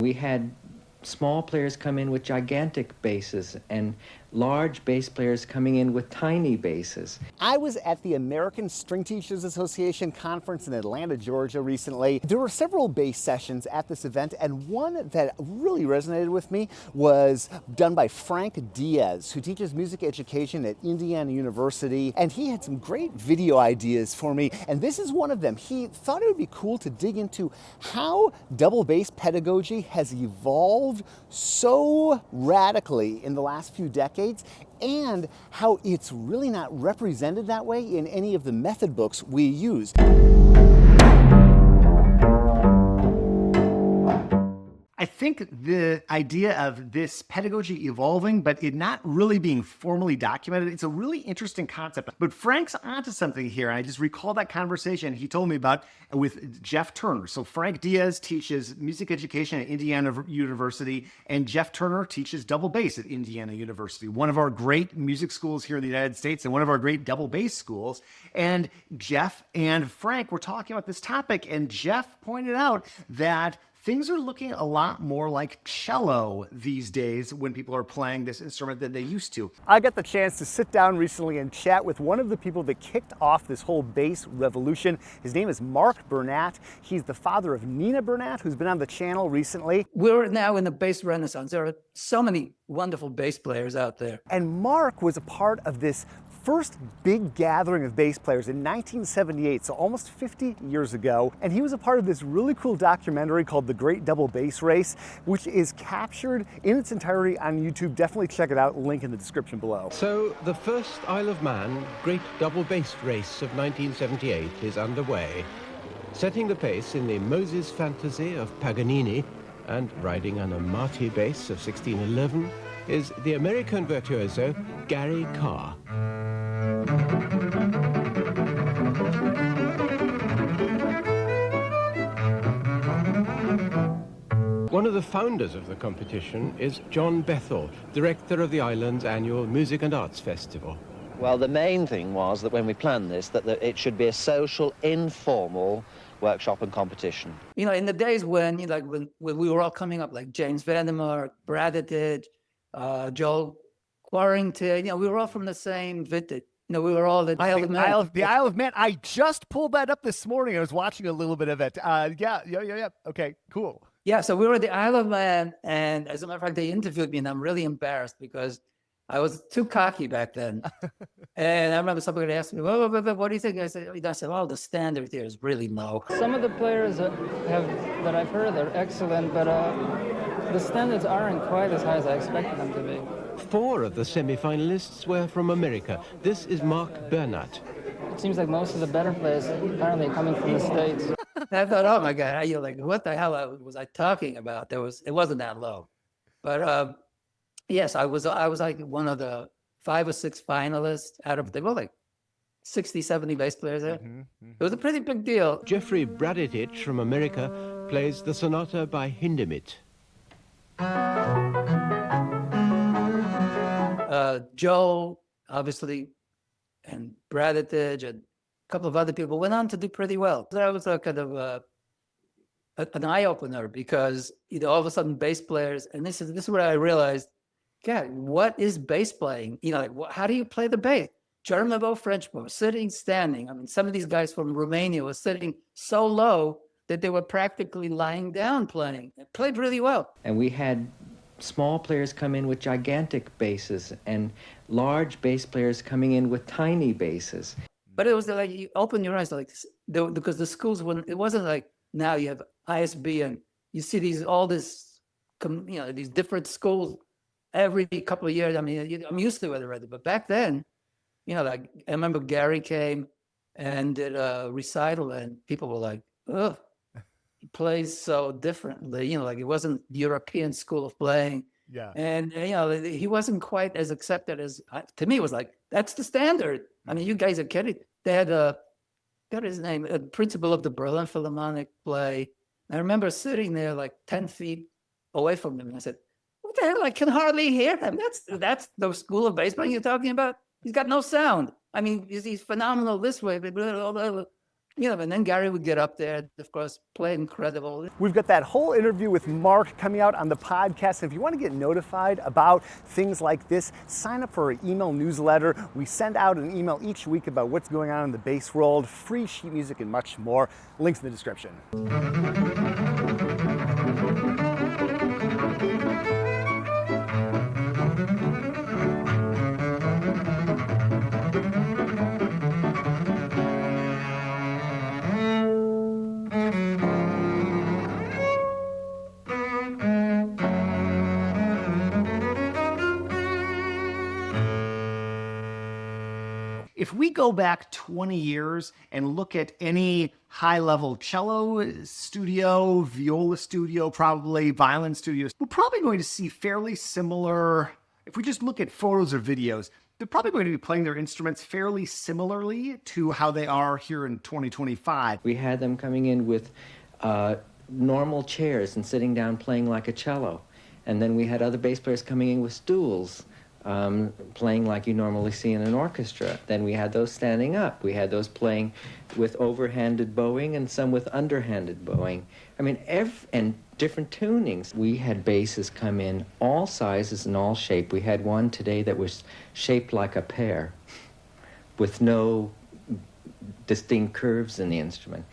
We had small players come in with gigantic basses and large bass players coming in with tiny basses. I was at the American String Teachers Association conference in Atlanta, Georgia recently. There were several bass sessions at this event, and one that really resonated with me was done by Frank Diaz, who teaches music education at Indiana University, and he had some great video ideas for me, and this is one of them. He thought it would be cool to dig into how double bass pedagogy has evolved so radically in the last few decades, and how it's really not represented that way in any of the method books we use. I think the idea of this pedagogy evolving, but it not really being formally documented, it's a really interesting concept. But Frank's onto something here. I just recall that conversation he told me about with Jeff Turner. So Frank Diaz teaches music education at Indiana University, and Jeff Turner teaches double bass at Indiana University, one of our great music schools here in the United States and one of our great double bass schools. And Jeff and Frank were talking about this topic, and Jeff pointed out that things are looking a lot more like cello these days when people are playing this instrument than they used to. I got the chance to sit down recently and chat with one of the people that kicked off this whole bass revolution. His name is Mark Bernat. He's the father of Nina Bernat, who's been on the channel recently. We're now in the bass renaissance. There are so many wonderful bass players out there. And Mark was a part of this first big gathering of bass players in 1978, so almost 50 years ago. And he was a part of this really cool documentary called The Great Double Bass Race, which is captured in its entirety on YouTube. Definitely check it out, link in the description below. So the first Isle of Man Great Double Bass Race of 1978 is underway. Setting the pace in the Moses Fantasy of Paganini and riding on a Marti bass of 1611 is the American virtuoso Gary Carr. One of the founders of the competition is John Bethell, director of the island's annual Music and Arts Festival. Well, the main thing was that when we planned this, that it should be a social, informal workshop and competition. You know, in the days when, you know, like when we were all coming up, like James Vandermark, Braditich, Joel Quarrington, you know, we were all from the same vintage. You know, we were all the Isle of Man. The Isle of Man. I just pulled that up this morning. I was watching a little bit of it. Yeah. Okay, cool. Yeah, so we were at the Isle of Man, and as a matter of fact, they interviewed me, and I'm really embarrassed because I was too cocky back then. And I remember somebody asked me, well, what do you think? I said, oh, the standard here is really low. Some of the players that I've heard are excellent, but the standards aren't quite as high as I expected them to be. 4 of the semi-finalists were from America. This is Mark Bernat. It seems like most of the better players apparently are coming from the States. I thought, oh my God, you're like, what the hell was I talking about? It wasn't that low. But yes, I was like one of the 5 or 6 finalists out of, there were like 60, 70 bass players there. It was a pretty big deal. Jeffrey Braditich from America plays the sonata by Hindemith. Joe, obviously, and Braditich and a couple of other people went on to do pretty well. That was a kind of an eye-opener because, you know, all of a sudden bass players, and this is where I realized, God, what is bass playing? You know, like, how do you play the bass? German bow, French bow, sitting, standing. I mean, some of these guys from Romania were sitting so low that they were practically lying down playing. They played really well. And we had small players come in with gigantic basses and large bass players coming in with tiny basses. But it was like, you open your eyes, like, because the schools, it wasn't like now you have ISB and you see these different schools every couple of years. I mean, I'm used to it already, but back then, you know, like, I remember Gary came and did a recital and people were like, oh, he plays so differently, you know, like it wasn't the European school of playing. Yeah. And, you know, he wasn't quite as accepted as, to me, it was like, that's the standard. I mean, you guys are kidding. They had got his name, a principal of the Berlin Philharmonic play. I remember sitting there like 10 feet away from him. And I said, what the hell? I can hardly hear him. That's the school of bass playing you're talking about? He's got no sound. I mean, he's phenomenal this way, but And then Gary would get up there, of course, play incredible. We've got that whole interview with Mark coming out on the podcast. If you want to get notified about things like this, sign up for our email newsletter. We send out an email each week about what's going on in the bass world, free sheet music, and much more. Links in the description. If we go back 20 years and look at any high-level cello studio, viola studio, probably violin studios, we're probably going to see fairly similar, if we just look at photos or videos, they're probably going to be playing their instruments fairly similarly to how they are here in 2025. We had them coming in with normal chairs and sitting down playing like a cello. And then we had other bass players coming in with stools, playing like you normally see in an orchestra. Then we had those standing up. We had those playing with overhanded bowing and some with underhanded bowing. I mean, and different tunings. We had basses come in all sizes and all shape. We had one today that was shaped like a pear with no distinct curves in the instrument.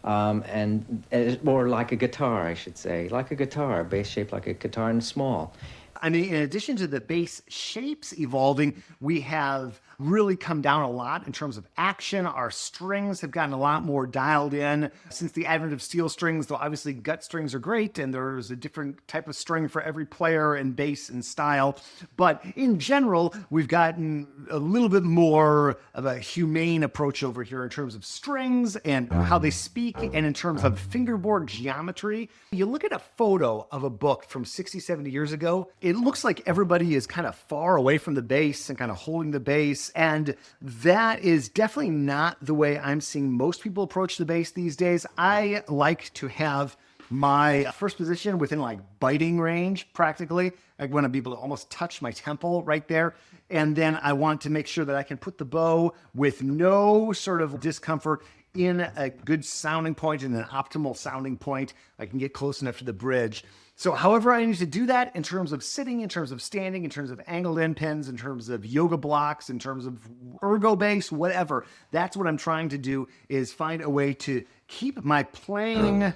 Or like a guitar, I should say. Like a guitar, bass shaped like a guitar and small. I mean, in addition to the bass shapes evolving, we have really come down a lot in terms of action. Our strings have gotten a lot more dialed in since the advent of steel strings, though obviously gut strings are great, and there's a different type of string for every player and bass and style. But in general, we've gotten a little bit more of a humane approach over here in terms of strings and how they speak, and in terms of fingerboard geometry. You look at a photo of a book from 60, 70 years ago, it looks like everybody is kind of far away from the bass and kind of holding the bass. And that is definitely not the way I'm seeing most people approach the bass these days. I like to have my first position within like biting range, practically. I want to be able to almost touch my temple right there. And then I want to make sure that I can put the bow with no sort of discomfort in a good sounding point and an optimal sounding point. I can get close enough to the bridge. So however I need to do that in terms of sitting, in terms of standing, in terms of angled end pins, in terms of yoga blocks, in terms of ergo bass, whatever, that's what I'm trying to do, is find a way to keep my playing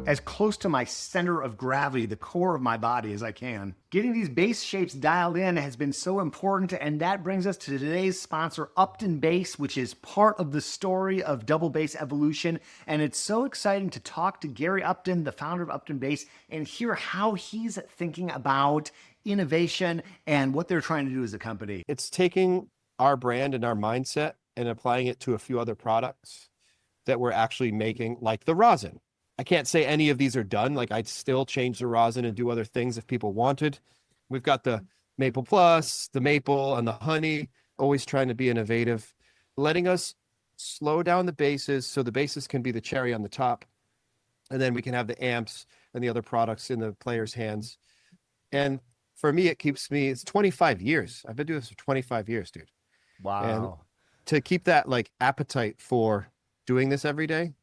as close to my center of gravity, the core of my body, as I can. Getting these bass shapes dialed in has been so important, and that brings us to today's sponsor, Upton Bass, which is part of the story of double bass evolution. And it's so exciting to talk to Gary Upton, the founder of Upton Bass, and hear how he's thinking about innovation and what they're trying to do as a company. It's taking our brand and our mindset and applying it to a few other products that we're actually making, like the rosin. I can't say any of these are done. Like, I'd still change the rosin and do other things if people wanted. We've got the Maple Plus, the Maple, and the Honey, always trying to be innovative, letting us slow down the basses so the basses can be the cherry on the top. And then we can have the amps and the other products in the player's hands. And for me, it's 25 years. I've been doing this for 25 years, dude. Wow. And to keep that like appetite for doing this every day,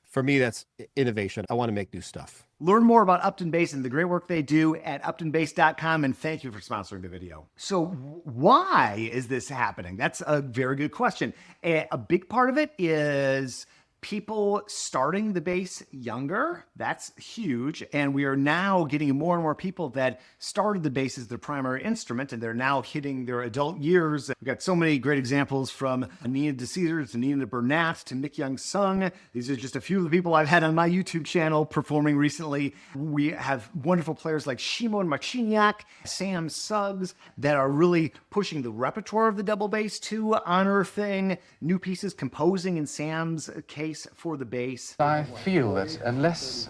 for me, that's innovation. I want to make new stuff. Learn more about Upton Bass and the great work they do at uptonbass.com, and thank you for sponsoring the video. So why is this happening? That's a very good question. A big part of it is people starting the bass younger. That's huge. And we are now getting more and more people that started the bass as their primary instrument, and they're now hitting their adult years. We've got so many great examples, from Nina DeCesar to Nina Bernat to Mick Young Sung. These are just a few of the people I've had on my YouTube channel performing recently. We have wonderful players like Shimon Marciniak, Sam Suggs, that are really pushing the repertoire of the double bass to unearthing new pieces, composing in Sam's case for the bass. I feel that unless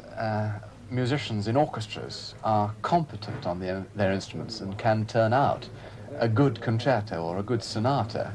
musicians in orchestras are competent on their instruments and can turn out a good concerto or a good sonata,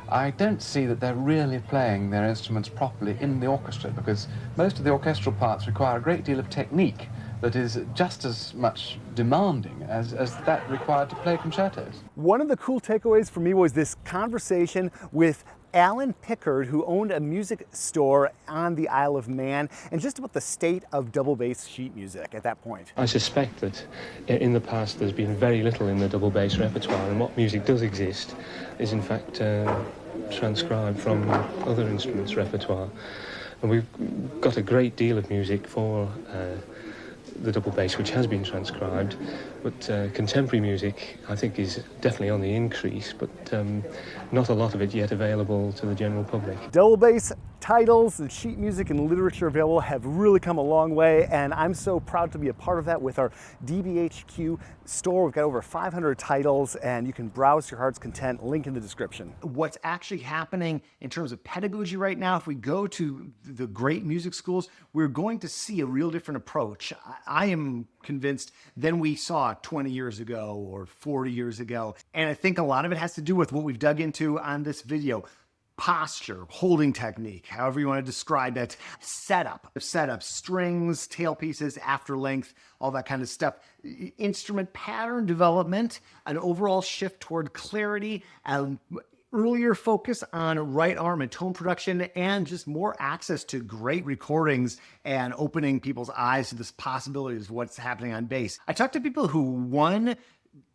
I don't see that they're really playing their instruments properly in the orchestra, because most of the orchestral parts require a great deal of technique that is just as much demanding as that required to play concertos. One of the cool takeaways for me was this conversation with Alan Pickard, who owned a music store on the Isle of Man, and just about the state of double bass sheet music at that point. I suspect that in the past there's been very little in the double bass repertoire, and what music does exist is in fact transcribed from other instruments' repertoire. And we've got a great deal of music for the double bass which has been transcribed, but contemporary music I think is definitely on the increase, but not a lot of it yet available to the general public. Double bass titles and sheet music and literature available have really come a long way, and I'm so proud to be a part of that with our DBHQ store. We've got over 500 titles, and you can browse your heart's content, link in the description. What's actually happening in terms of pedagogy right now, if we go to the great music schools, we're going to see a real different approach, I am convinced, than we saw 20 years ago or 40 years ago. And I think a lot of it has to do with what we've dug into on this video. Posture, holding technique, however you want to describe it, setup, strings, tail pieces, after length, all that kind of stuff, instrument pattern development, an overall shift toward clarity, earlier focus on right arm and tone production, and just more access to great recordings and opening people's eyes to this possibilities of what's happening on bass. I talked to people who won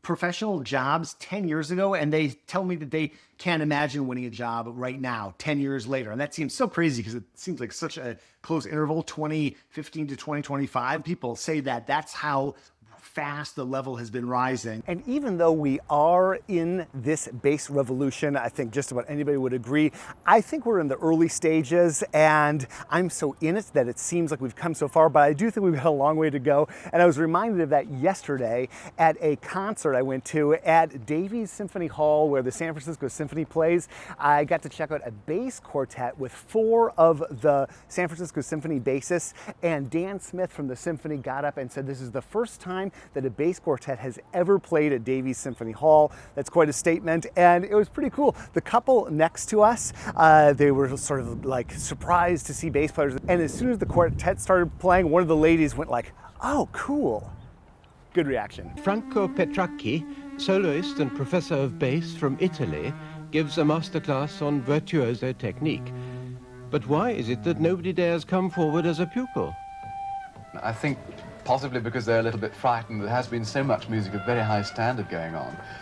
professional jobs 10 years ago, and they tell me that they can't imagine winning a job right now, 10 years later. And that seems so crazy because it seems like such a close interval, 2015 to 2025. People say that that's how fast the level has been rising. And even though we are in this bass revolution, I think just about anybody would agree, I think we're in the early stages, and I'm so in it that it seems like we've come so far, but I do think we've got a long way to go. And I was reminded of that yesterday at a concert I went to at Davies Symphony Hall, where the San Francisco Symphony plays. I got to check out a bass quartet with 4 of the San Francisco Symphony bassists, and Dan Smith from the Symphony got up and said this is the first time that a bass quartet has ever played at Davies Symphony Hall. That's quite a statement, and it was pretty cool. The couple next to us, they were sort of like surprised to see bass players, and as soon as the quartet started playing, one of the ladies went like, "Oh, cool." Good reaction. Franco Petracchi, soloist and professor of bass from Italy, gives a masterclass on virtuoso technique. But why is it that nobody dares come forward as a pupil? I think possibly because they're a little bit frightened. There has been so much music of very high standard going on.